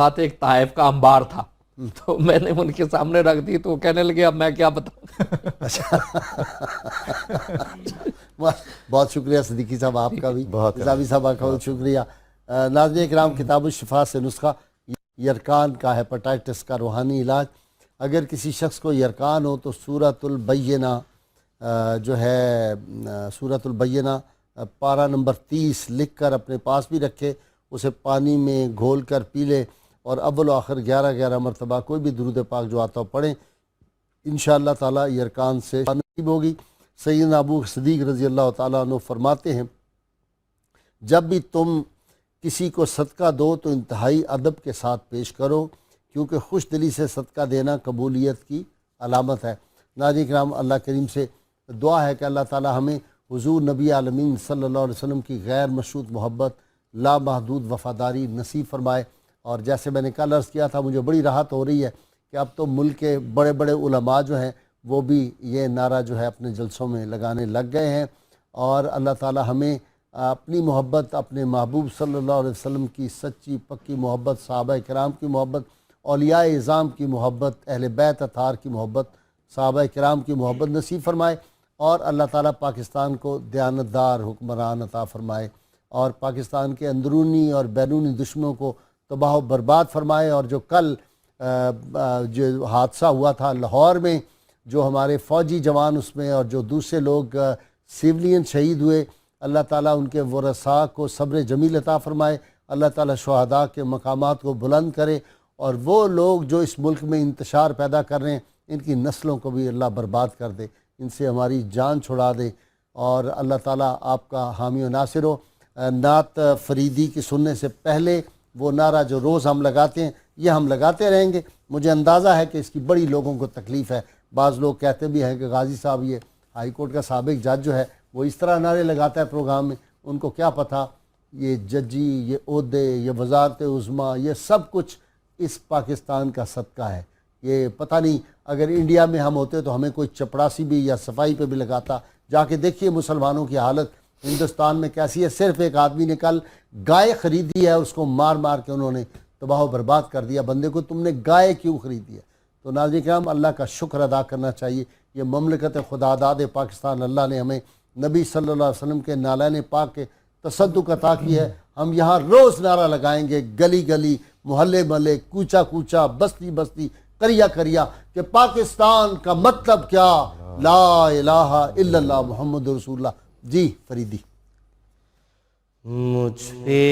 ساتھ ایک طائف کا انبار تھا، تو میں نے ان کے سامنے رکھ دی تو وہ کہنے لگے اب میں کیا بتاؤں۔ اچھا بہت شکریہ صدیقی صاحب آپ کا بھی، نظامی صاحب آپ کا بہت شکریہ۔ ناظرین کرام، کتاب الشفا سے نسخہ یرکان کا ہیپاٹائٹس کا روحانی علاج۔ اگر کسی شخص کو یرکان ہو تو سورۃ البینہ جو ہے سورۃ البینہ پارہ نمبر 30 لکھ کر اپنے پاس بھی رکھے، اسے پانی میں گھول کر پی لے اور اول و آخر 11 مرتبہ کوئی بھی درود پاک جو آتا ہو پڑھیں، انشاءاللہ تعالیٰ یرکان سے نصیب ہوگی۔ سیدنا ابو صدیق رضی اللہ تعالیٰ عنہ فرماتے ہیں جب بھی تم کسی کو صدقہ دو تو انتہائی ادب کے ساتھ پیش کرو، کیونکہ خوش دلی سے صدقہ دینا قبولیت کی علامت ہے۔ ناظرین کرام، اللہ کریم سے دعا ہے کہ اللہ تعالیٰ ہمیں حضور نبی عالمین صلی اللہ علیہ وسلم کی غیر مشروط محبت، لامحدود وفاداری نصیب فرمائے۔ اور جیسے میں نے کل عرض کیا تھا، مجھے بڑی راحت ہو رہی ہے کہ اب تو ملک کے بڑے بڑے علماء جو ہیں وہ بھی یہ نعرہ جو ہے اپنے جلسوں میں لگانے لگ گئے ہیں، اور اللہ تعالیٰ ہمیں اپنی محبت، اپنے محبوب صلی اللہ علیہ وسلم کی سچی پکی محبت، صحابہ کرام کی محبت، اولیاء اعظام کی محبت، اہل بیت اطہار کی محبت، صحابہ کرام کی محبت نصیب فرمائے، اور اللہ تعالیٰ پاکستان کو دیانتدار حکمران عطا فرمائے، اور پاکستان کے اندرونی اور بیرونی دشمنوں کو تباہ و برباد فرمائے۔ اور جو کل جو حادثہ ہوا تھا لاہور میں، جو ہمارے فوجی جوان اس میں اور جو دوسرے لوگ سیولین شہید ہوئے، اللہ تعالیٰ ان کے ورثاء کو صبر جمیل عطا فرمائے، اللہ تعالیٰ شہداء کے مقامات کو بلند کرے، اور وہ لوگ جو اس ملک میں انتشار پیدا کر رہے ہیں ان کی نسلوں کو بھی اللہ برباد کر دے، ان سے ہماری جان چھڑا دے، اور اللہ تعالیٰ آپ کا حامی و ناصر ہو۔ نعت فریدی کی سننے سے پہلے وہ نعرہ جو روز ہم لگاتے ہیں یہ ہم لگاتے رہیں گے۔ مجھے اندازہ ہے کہ اس کی بڑی لوگوں کو تکلیف ہے، بعض لوگ کہتے بھی ہیں کہ غازی صاحب یہ ہائی کورٹ کا سابق جج جو ہے وہ اس طرح نعرے لگاتا ہے پروگرام میں، ان کو کیا پتہ یہ ججی، یہ عہدے، یہ وزارت عظمیٰ، یہ سب کچھ اس پاکستان کا صدقہ ہے۔ یہ پتہ نہیں اگر انڈیا میں ہم ہوتے تو ہمیں کوئی چپڑاسی بھی یا صفائی پہ بھی لگاتا۔ جا کے دیکھیے مسلمانوں کی حالت ہندوستان میں کیسی ہے۔ صرف ایک آدمی نے کل گائے خریدی ہے، اس کو مار مار کے انہوں نے تباہ و برباد کر دیا۔ بندے کو تم نے گائے کیوں خریدی ہے؟ تو ناظرین کرام، اللہ کا شکر ادا کرنا چاہیے۔ یہ مملکت خدا داد پاکستان، اللہ نے ہمیں نبی صلی اللہ علیہ وسلم کے نالین پاک کے تصدق عطا کی ہے۔ ہم یہاں روز نعرہ لگائیں گے، گلی گلی، محلے محلے، کوچہ کوچہ، بستی بستی، قریہ قریہ، کہ پاکستان کا مطلب کیا، لا الہ الا اللہ محمد رسول اللہ۔ جی فریدی، مجھ پہ